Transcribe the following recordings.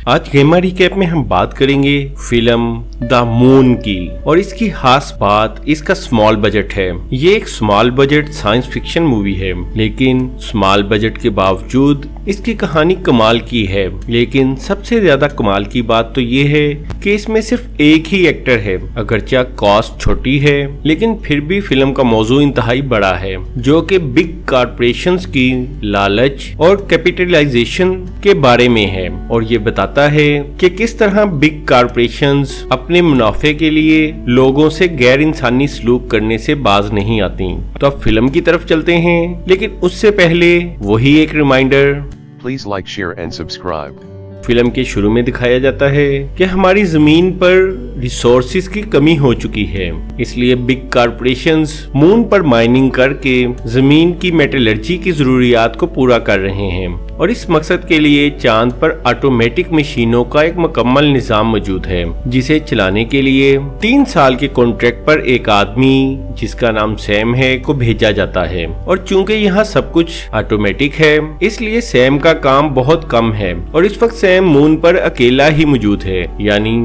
आज गेमा रिकैप में हम बात करेंगे फिल्म द मून की, और इसकी खास बात इसका स्मॉल बजट है। ये एक small budget science fiction movie है, लेकिन स्मॉल बजट के बावजूद इसकी कहानी कमाल की है। लेकिन सबसे ज्यादा कमाल की बात तो ये है कि इसमें सिर्फ एक ही एक्टर है। अगरचे कॉस्ट छोटी है, लेकिन फिर भी फिल्म का मौजू इंतहाई बड़ा है, जो कि बिग कॉर्पोरेशंस की लालच और कैपिटलाइजेशन के बारे में है, और ये बताता है कि किस तरह बिग कॉर्पोरेशंस अपने मुनाफे के लिए लोगों से गैर इंसानी सलूक करने से बाज नहीं आती। तो अब फिल्म की तरफ चलते हैं, लेकिन उससे पहले वही एक reminder, Please like, share and subscribe. Film के शुरू में दिखाया जाता है कि हमारी जमीन पर रिसोर्सेज की कमी हो चुकी है, इसलिए बिग कॉर्पोरेशंस मून पर माइनिंग करके जमीन की मेटलर्जी की जरूरियात को पूरा कर रहे हैं, और इस मकसद के लिए चांद पर ऑटोमेटिक मशीनों का एक मुकम्मल निजाम मौजूद है, जिसे चलाने के लिए 3 साल के कॉन्ट्रैक्ट पर एक आदमी जिसका नाम सैम है को भेजा जाता है। और चूंकि यहाँ सब कुछ ऑटोमेटिक है, इसलिए सैम का काम बहुत कम है, और इस वक्त सैम मून पर अकेला ही मौजूद है, यानी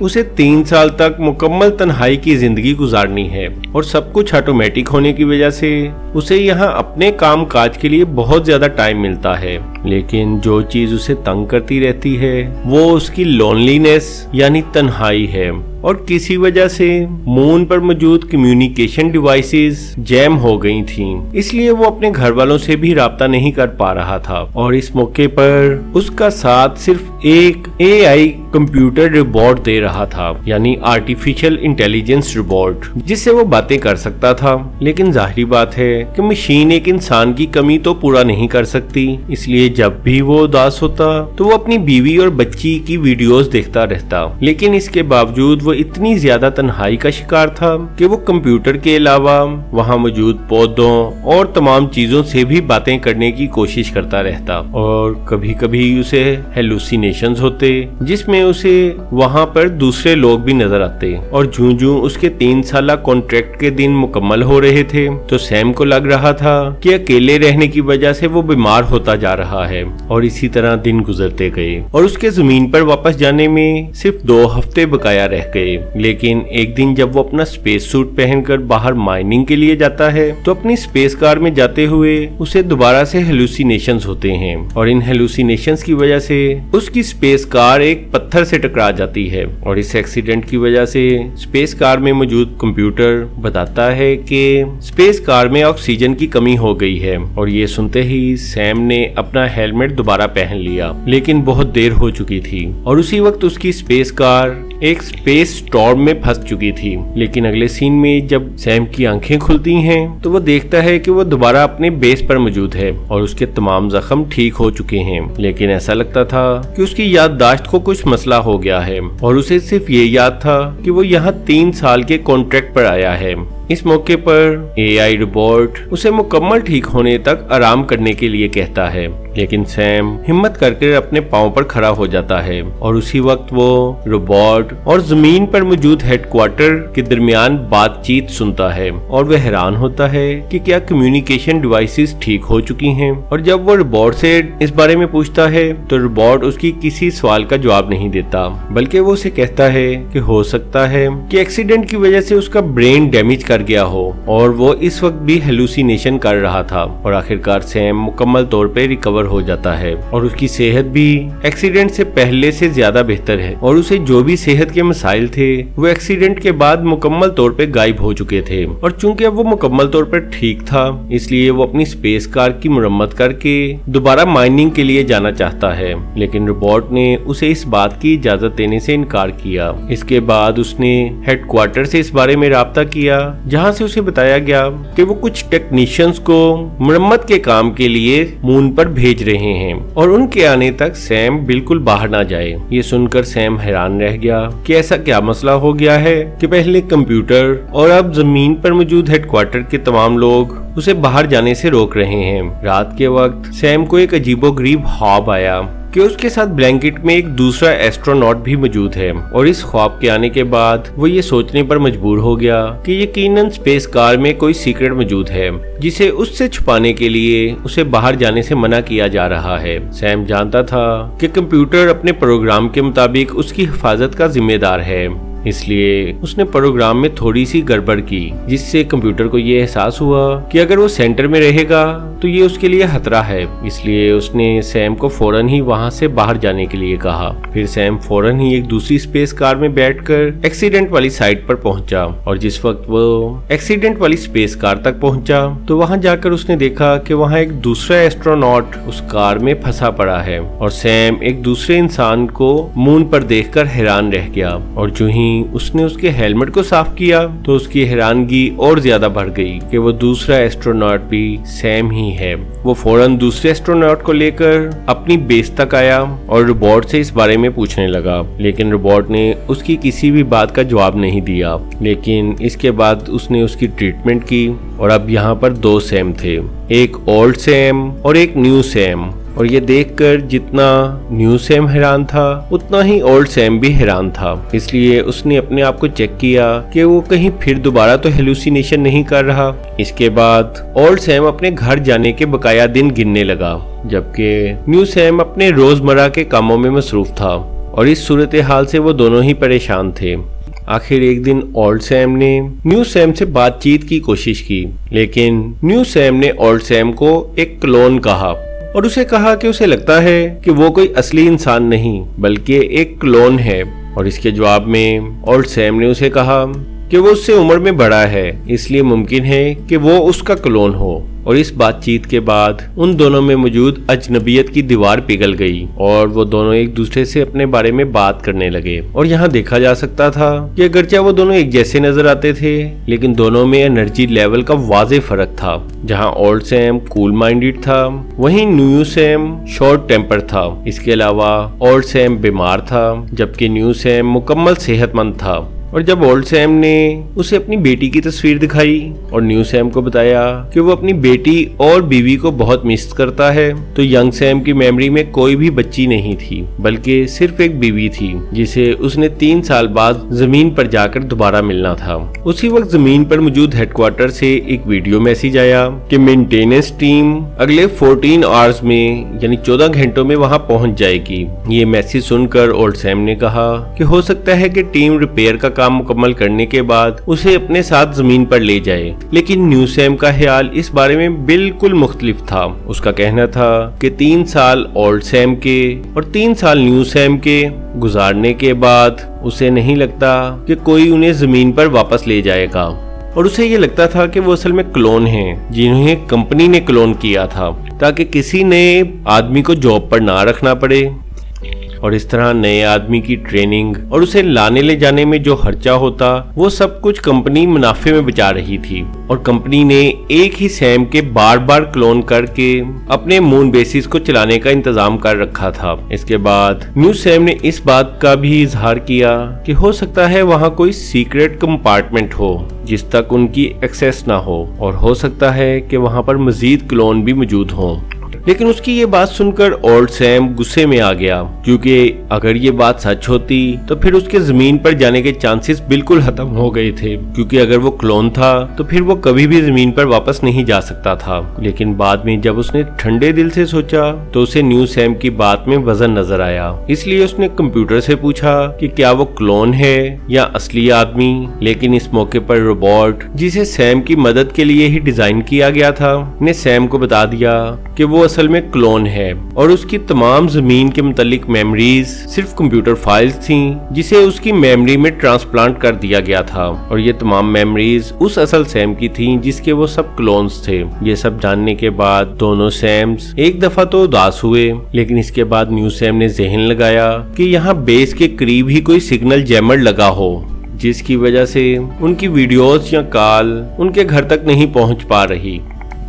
उसे 3 साल तक मुकम्मल तन्हाई की जिंदगी गुजारनी है। और सब कुछ ऑटोमेटिक होने की वजह से उसे यहाँ अपने काम काज के लिए बहुत ज्यादा टाइम मिलता है, लेकिन जो चीज उसे तंग करती रहती है वो उसकी लोनलीनेस यानी तन्हाई है। और किसी वजह से मून पर मौजूद कम्युनिकेशन डिवाइसेस जैम हो गई थीं, इसलिए वो अपने घर वालों से भी राब्ता नहीं कर पा रहा था। और इस मौके पर उसका साथ सिर्फ एक AI कंप्यूटर रोबोट दे रहा था, यानी आर्टिफिशियल इंटेलिजेंस रोबोट, जिससे वो बातें कर सकता था। लेकिन जाहिर बात है कि मशीन एक इंसान की कमी तो पूरा नहीं कर सकती, इसलिए जब भी वो उदास होता तो वो अपनी बीवी और बच्ची की वीडियोस देखता रहता। लेकिन इसके बावजूद वो इतनी ज्यादा तन्हाई का शिकार था कि वो कंप्यूटर के अलावा वहाँ मौजूद पौधों और तमाम चीजों से भी बातें करने की कोशिश करता रहता। और कभी कभी उसे हेलुसिनेशंस होते, जिसमें उसे वहाँ पर दूसरे लोग भी नजर आते। और जूं-जूं उसके 3 साला कॉन्ट्रैक्ट के दिन मुकम्मल हो रहे थे, तो सैम को लग रहा था कि अकेले रहने की वजह से वो बीमार होता जा रहा है। और इसी तरह दिन गुजरते गए, और उसके जमीन पर वापस जाने में सिर्फ 2 हफ्ते बकाया रह गए। लेकिन एक दिन जब वो अपना स्पेस सूट पहनकर बाहर माइनिंग के लिए जाता है, तो अपनी स्पेस कार में जाते हुए उसे दोबारा से हेलुसिनेशंस होते हैं, और इन हेलुसिनेशंस की वजह से उसकी स्पेस कार एक पत्थर से टकरा जाती है। और इस एक्सीडेंट की वजह से स्पेस कार में मौजूद कंप्यूटर बताता है कि स्पेस कार में ऑक्सीजन की कमी हो गई है। और ये सुनते ही सैम ने अपना हेलमेट दोबारा पहन लिया, लेकिन बहुत देर हो चुकी थी, और उसी वक्त उसकी स्पेस कार एक स्पेस स्टॉर्म में फंस चुकी थी। लेकिन अगले सीन में जब सैम की आंखें खुलती हैं, तो वो देखता है कि वो दोबारा अपने बेस पर मौजूद है, और उसके तमाम जख्म ठीक हो चुके हैं। लेकिन ऐसा लगता था कि उसकी याददाश्त को कुछ मसला हो गया है, और उसे सिर्फ ये याद था कि वो यहाँ 3 साल के कॉन्ट्रैक्ट पर आया है। इस मौके पर AI रोबोट उसे मुकम्मल ठीक होने तक आराम करने के लिए कहता है, लेकिन सैम हिम्मत करके अपने पांव पर खड़ा हो जाता है। और उसी वक्त वो रोबोट और जमीन पर मौजूद हेडक्वार्टर के दरमियान बातचीत सुनता है, और वह हैरान होता है कि क्या कम्युनिकेशन डिवाइसेस ठीक हो चुकी हैं। और जब वो रोबोट से इस बारे में पूछता है, तो रोबोट उसकी किसी सवाल का जवाब नहीं देता, बल्कि वो उसे कहता है कि हो सकता है कि एक्सीडेंट की वजह से उसका ब्रेन डैमेज कर गया हो, और वो इस वक्त भी हेलुसिनेशन कर रहा था। और आखिरकार सैम मुकम्मल तौर पे रिकवर हो जाता है, और उसकी सेहत भी एक्सीडेंट से पहले से ज्यादा बेहतर है, और उसे जो भी सेहत के मसाइल थे वो एक्सीडेंट के बाद मुकम्मल तौर पे गायब हो चुके थे। और चूंकि अब वो मुकम्मल तौर पर ठीक था, इसलिए वो अपनी स्पेस कार की मुरम्मत करके दोबारा माइनिंग के लिए जाना चाहता है। लेकिन रोबोट ने उसे इस बात की इजाजत देने से इनकार किया। इसके बाद उसने हेडक्वार्टर से इस बारे में राब्ता किया, जहां से उसे बताया गया कि वो कुछ टेक्नीशियंस को मुरम्मत के काम के लिए मून पर भेज रहे हैं, और उनके आने तक सैम बिल्कुल बाहर ना जाए। ये सुनकर सैम हैरान रह गया कि ऐसा क्या मसला हो गया है कि पहले कंप्यूटर और अब जमीन पर मौजूद हेडक्वार्टर के तमाम लोग उसे बाहर जाने से रोक रहे हैं। रात के वक्त सैम को एक अजीबोगरीब ख्वाब आया कि उसके साथ ब्लैंकेट में एक दूसरा एस्ट्रोनॉट भी मौजूद है। और इस ख्वाब के आने के बाद वो ये सोचने पर मजबूर हो गया कि यकीनन स्पेस कार में कोई सीक्रेट मौजूद है जिसे उससे छुपाने के लिए उसे बाहर जाने से मना किया जा रहा है। सैम जानता था कि कंप्यूटर अपने प्रोग्राम के मुताबिक उसकी हिफाजत का जिम्मेदार है, इसलिए उसने प्रोग्राम में थोड़ी सी गड़बड़ की, जिससे कंप्यूटर को ये एहसास हुआ कि अगर वो सेंटर में रहेगा तो ये उसके लिए खतरा है। इसलिए उसने सैम को फौरन ही वहां से बाहर जाने के लिए कहा। फिर सैम फौरन ही एक दूसरी स्पेस कार में बैठकर एक्सीडेंट वाली साइट पर पहुंचा। और जिस वक्त वो एक्सीडेंट वाली स्पेस कार तक पहुंचा तो वहां जाकर उसने देखा कि वहां एक दूसरा एस्ट्रोनॉट उस कार में फंसा पड़ा है। और सैम एक दूसरे इंसान को मून पर देखकर हैरान रह गया। और जो ही उसने उसके हेलमेट को साफ किया तो उसकी हैरानगी और ज्यादा बढ़ गई कि वो दूसरा एस्ट्रोनॉट भी सैम ही है। वो फौरन दूसरे एस्ट्रोनॉट को लेकर अपनी बेस तक आया और रोबोट से इस बारे में पूछने लगा, लेकिन रोबोट ने उसकी किसी भी बात का जवाब नहीं दिया। लेकिन इसके बाद उसने उसकी ट्रीटमेंट की और अब यहाँ पर दो सैम थे, एक ओल्ड सैम और एक न्यू सैम। और ये देखकर जितना न्यू सैम हैरान था उतना ही ओल्ड सैम भी हैरान था। इसलिए उसने अपने आप को चेक किया कि वो कहीं फिर दोबारा तो हेलुसिनेशन नहीं कर रहा। इसके बाद ओल्ड सैम अपने घर जाने के बकाया दिन गिनने लगा, जबकि न्यू सैम अपने रोजमर्रा के कामों में मसरूफ था। और इस सूरत हाल से वो दोनों ही परेशान थे। आखिर एक दिन ओल्ड सैम ने न्यू सैम से बातचीत की कोशिश की, लेकिन न्यू सैम ने ओल्ड सैम को एक क्लोन कहा और उसे कहा कि उसे लगता है कि वो कोई असली इंसान नहीं बल्कि एक क्लोन है। और इसके जवाब में ओल्ड सैम ने उसे कहा कि वो उससे उम्र में बड़ा है, इसलिए मुमकिन है कि वो उसका क्लोन हो। और इस बातचीत के बाद उन दोनों में मौजूद अजनबियत की दीवार पिघल गई और वो दोनों एक दूसरे से अपने बारे में बात करने लगे। और यहाँ देखा जा सकता था कि अगरचे वो दोनों एक जैसे नजर आते थे, लेकिन दोनों में एनर्जी लेवल का वाज़ेह फर्क था। जहाँ ओल्ड सैम कूल माइंडेड था, वहीं न्यू सैम शॉर्ट टेम्पर था। इसके अलावा ओल्ड सैम बीमार था, जबकि न्यू सैम मुकम्मल सेहतमंद था। और जब ओल्ड सैम ने उसे अपनी बेटी की तस्वीर दिखाई और न्यू सैम को बताया कि वो अपनी बेटी और बीवी को बहुत मिस करता है, तो यंग सैम की मेमोरी में कोई भी बच्ची नहीं थी बल्कि सिर्फ एक बीवी थी जिसे उसने 3 साल बाद जमीन पर जाकर दोबारा मिलना था। उसी वक्त जमीन पर मौजूद हेडक्वार्टर से एक वीडियो मैसेज आया कि मेंटेनेंस टीम अगले 14 आवर्स में यानी 14 घंटों में वहां पहुंच जाएगी। ये मैसेज सुनकर ओल्ड सैम ने कहा कि हो सकता है कि टीम रिपेयर का काम मुकम्मल करने के बाद उसे अपने साथ जमीन पर ले जाए। लेकिन न्यू सैम का ख्याल इस बारे में बिल्कुल मुख्तलिफ था। उसका कहना था कि 3 साल ओल्ड सैम के और 3 साल न्यू सैम के गुजारने के बाद उसे नहीं लगता कि कोई उन्हें जमीन पर वापस ले जाएगा। और उसे ये लगता था कि वो असल में क्लोन हैं जिन्हें कंपनी ने क्लोन किया था ताकि किसी नए आदमी को जॉब पर ना रखना पड़े। और इस तरह नए आदमी की ट्रेनिंग और उसे लाने ले जाने में जो खर्चा होता वो सब कुछ कंपनी मुनाफे में बचा रही थी। और कंपनी ने एक ही सैम के बार बार क्लोन करके अपने मून बेसिस को चलाने का इंतजाम कर रखा था। इसके बाद न्यू सैम ने इस बात का भी इजहार किया कि हो सकता है वहाँ कोई सीक्रेट कंपार्टमेंट हो जिस तक उनकी एक्सेस ना हो, और हो सकता है कि वहाँ पर मजीद क्लोन भी मौजूद हों। लेकिन उसकी ये बात सुनकर ओल्ड सैम गुस्से में आ गया, क्योंकि अगर ये बात सच होती तो फिर उसके जमीन पर जाने के चांसेस बिल्कुल खत्म हो गए थे, क्योंकि अगर वो क्लोन था तो फिर वो कभी भी जमीन पर वापस नहीं जा सकता था। लेकिन बाद में जब उसने ठंडे दिल से सोचा तो उसे न्यू सैम की बात में वजन नजर आया। इसलिए उसने कंप्यूटर से पूछा कि क्या वो क्लोन है या असली आदमी। लेकिन इस मौके पर रोबोट, जिसे सैम की मदद के लिए ही डिजाइन किया गया था, ने सैम को बता दिया कि वो असल में क्लोन है और उसकी तमाम जमीन के मुतालिक मेमोरीज सिर्फ कंप्यूटर फाइल्स थीं जिसे उसकी मेमोरी में ट्रांसप्लांट कर दिया गया था। और ये तमाम मेमोरीज उस असल सैम की थीं जिसके वो सब क्लोन्स थे। ये सब जानने के बाद दोनों सैम्स एक दफा तो उदास हुए, लेकिन इसके बाद न्यू सैम ने ज़हन लगाया कि यहाँ बेस के करीब ही कोई सिग्नल जैमर लगा हो, जिसकी वजह से उनकी वीडियोस या कॉल उनके घर तक नहीं पहुंच पा रही।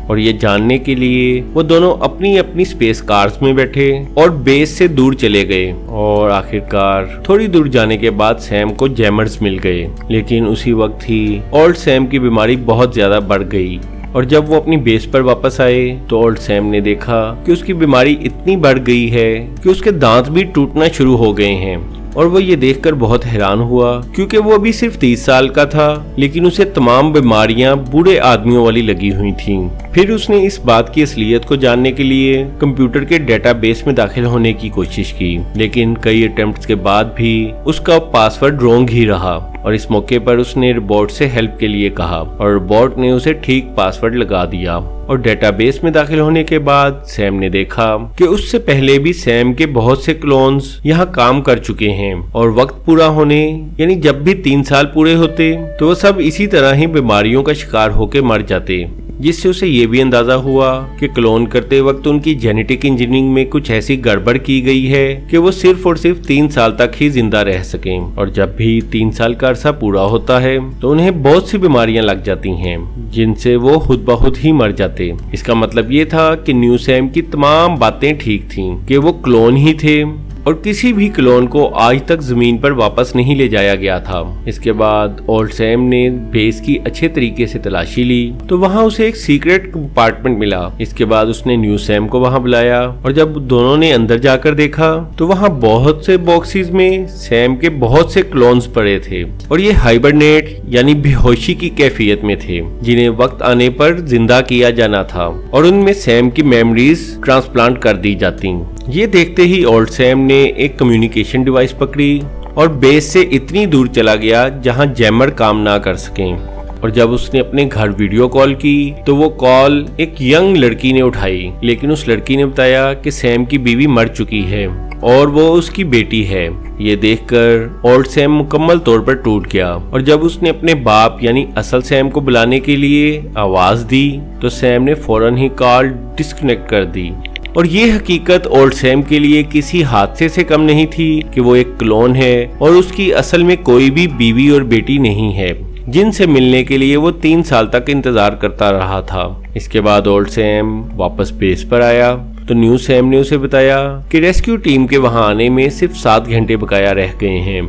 और ये जानने के लिए वो दोनों अपनी अपनी स्पेस कार्स में बैठे और बेस से दूर चले गए। और आखिरकार थोड़ी दूर जाने के बाद सैम को जैमर्स मिल गए, लेकिन उसी वक्त ही ओल्ड सैम की बीमारी बहुत ज्यादा बढ़ गई اور جب وہ اپنی بیس پر واپس آئے تو اولڈ سیم نے دیکھا کہ اس کی بیماری اتنی بڑھ گئی ہے کہ اس کے دانت بھی ٹوٹنا شروع ہو گئے ہیں، اور وہ یہ دیکھ کر بہت حیران ہوا کیونکہ وہ ابھی صرف 30 سال کا تھا، لیکن اسے تمام بیماریاں بوڑھے آدمیوں والی لگی ہوئی تھیں۔ پھر اس نے اس بات کی اصلیت کو جاننے کے لیے کمپیوٹر کے ڈیٹا بیس میں داخل ہونے کی کوشش کی، لیکن کئی اٹیمپٹس کے بعد بھی اس کا پاس ورڈ رونگ ہی رہا، اور اس موقع پر اس نے روبوٹ سے ہیلپ کے لیے کہا اور روبوٹ نے اسے ٹھیک پاس ورڈ لگا دیا۔ اور ڈیٹا بیس میں داخل ہونے کے بعد سیم نے دیکھا کہ اس سے پہلے بھی سیم کے بہت سے کلونز یہاں کام کر چکے ہیں، اور وقت پورا ہونے یعنی جب بھی 3 سال پورے ہوتے تو وہ سب اسی طرح ہی بیماریوں کا شکار ہو کے مر جاتے، جس سے اسے یہ بھی اندازہ ہوا کہ کلون کرتے وقت ان کی جینیٹک انجینئرنگ میں کچھ ایسی گڑبڑ کی گئی ہے کہ وہ صرف اور صرف 3 سال تک ہی زندہ رہ سکیں، اور جب بھی 3 سال کا عرصہ پورا ہوتا ہے تو انہیں بہت سی بیماریاں لگ جاتی ہیں جن سے وہ خود بخود ہی مر جاتے۔ اس کا مطلب یہ تھا کہ نیو سیم کی تمام باتیں ٹھیک تھیں کہ وہ کلون ہی تھے، اور کسی بھی کلون کو آج تک زمین پر واپس نہیں لے جایا گیا تھا۔ اس کے بعد اولڈ سیم نے بیس کی اچھے طریقے سے تلاشی لی تو وہاں اسے ایک سیکرٹ کمپارٹمنٹ ملا۔ اس کے بعد اس نے نیو سیم کو وہاں بلایا، اور جب دونوں نے اندر جا کر دیکھا تو وہاں بہت سے باکسز میں سیم کے بہت سے کلونز پڑے تھے، اور یہ ہائبرنیٹ یعنی بے ہوشی کی کیفیت میں تھے، جنہیں وقت آنے پر زندہ کیا جانا تھا، اور ان میں سیم کی میموریز ٹرانسپلانٹ کر دی جاتی۔ یہ دیکھتے ہی اولڈ سیم نے ایک کمیونیکیشن ڈیوائس پکڑی اور بیس سے اتنی دور چلا گیا جہاں جیمر کام نہ کر سکیں، اور جب اس نے اپنے گھر ویڈیو کال کی تو وہ کال ایک ینگ لڑکی نے اٹھائی، لیکن اس لڑکی نے بتایا کہ سیم کی بیوی مر چکی ہے اور وہ اس کی بیٹی ہے۔ یہ دیکھ کر اولڈ سیم مکمل طور پر ٹوٹ گیا، اور جب اس نے اپنے باپ یعنی اصل سیم کو بلانے کے لیے آواز دی تو سیم نے فوراً ہی کال ڈسکنیکٹ کر دی، اور یہ حقیقت اولڈ سیم کے لیے کسی حادثے سے کم نہیں تھی کہ وہ ایک کلون ہے اور اس کی اصل میں کوئی بھی بیوی اور بیٹی نہیں ہے جن سے ملنے کے لیے وہ 3 سال تک انتظار کرتا رہا تھا۔ اس کے بعد اولڈ سیم واپس بیس پر آیا تو نیو سیم نے اسے بتایا کہ ریسکیو ٹیم کے وہاں آنے میں صرف 7 گھنٹے بقایا رہ گئے ہیں،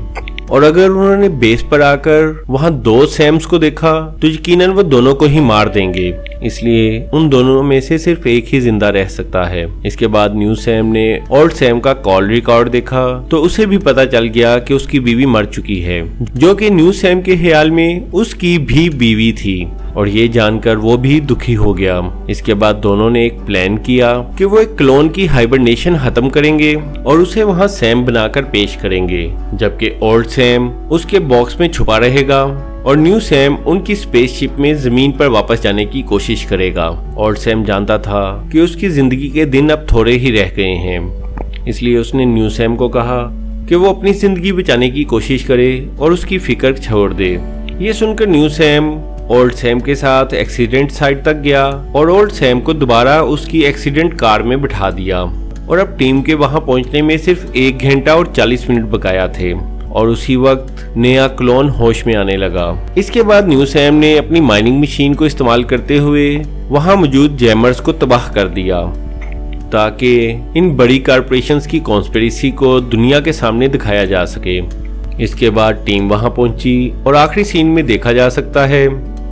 اور اگر انہوں نے بیس پر آ کر وہاں 2 سیمز کو دیکھا تو یقیناً وہ دونوں کو ہی مار دیں گے، اس لیے ان دونوں میں سے صرف ایک ہی زندہ رہ سکتا ہے۔ اس کے بعد نیو سیم نے اولڈ سیم کا کال ریکارڈ دیکھا تو اسے بھی پتا چل گیا کہ اس کی بیوی مر چکی ہے، جو کہ نیو سیم کے خیال میں اس کی بھی بیوی تھی، اور یہ جان کر وہ بھی دکھی ہو گیا۔ اس کے بعد دونوں نے ایک پلان کیا کہ وہ ایک کلون کی ہائبرنیشن ختم کریں گے اور اسے وہاں سیم بنا کر پیش کریں گے، جبکہ اولڈ سیم اس کے باکس میں چھپا رہے گا اور نیو سیم ان کی اسپیس شپ میں زمین پر واپس جانے کی کوشش کرے گا۔ اولڈ سیم جانتا تھا کہ اس کی زندگی کے دن اب تھوڑے ہی رہ گئے ہیں، اس لیے اس نے نیو سیم کو کہا کہ وہ اپنی زندگی بچانے کی کوشش کرے اور اس کی فکر چھوڑ دے۔ یہ سن کر نیو سیم اولڈ سیم کے ساتھ ایکسیڈنٹ سائٹ تک گیا اور اولڈ سیم کو دوبارہ اس کی ایکسیڈنٹ کار میں بٹھا دیا، اور اب ٹیم کے وہاں پہنچنے میں صرف 1 گھنٹہ اور 40 منٹ بقایا تھے، اور اسی وقت نیا کلون ہوش میں آنے لگا۔ اس کے بعد نیو سیم نے اپنی مائننگ مشین کو استعمال کرتے ہوئے وہاں موجود جیمرز کو تباہ کر دیا تاکہ ان بڑی کارپوریشنز کی کانسپریسی کو دنیا کے سامنے دکھایا جا سکے۔ اس کے بعد ٹیم وہاں پہنچی اور آخری سین میں دیکھا جا سکتا ہے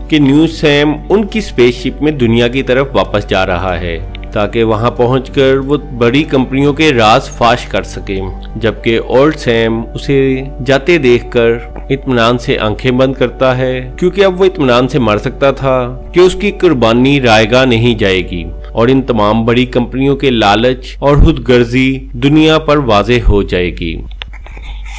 کہ نیو سیم ان کی اسپیس شپ میں دنیا کی طرف واپس جا رہا ہے تاکہ وہاں پہنچ کر وہ بڑی کمپنیوں کے راز فاش کر سکے، جبکہ اولڈ سیم اسے جاتے دیکھ کر اطمینان سے آنکھیں بند کرتا ہے، کیونکہ اب وہ اطمینان سے مر سکتا تھا کہ اس کی قربانی رائے گاہ نہیں جائے گی، اور ان تمام بڑی کمپنیوں کے لالچ اور خود غرضی دنیا پر واضح ہو جائے گی۔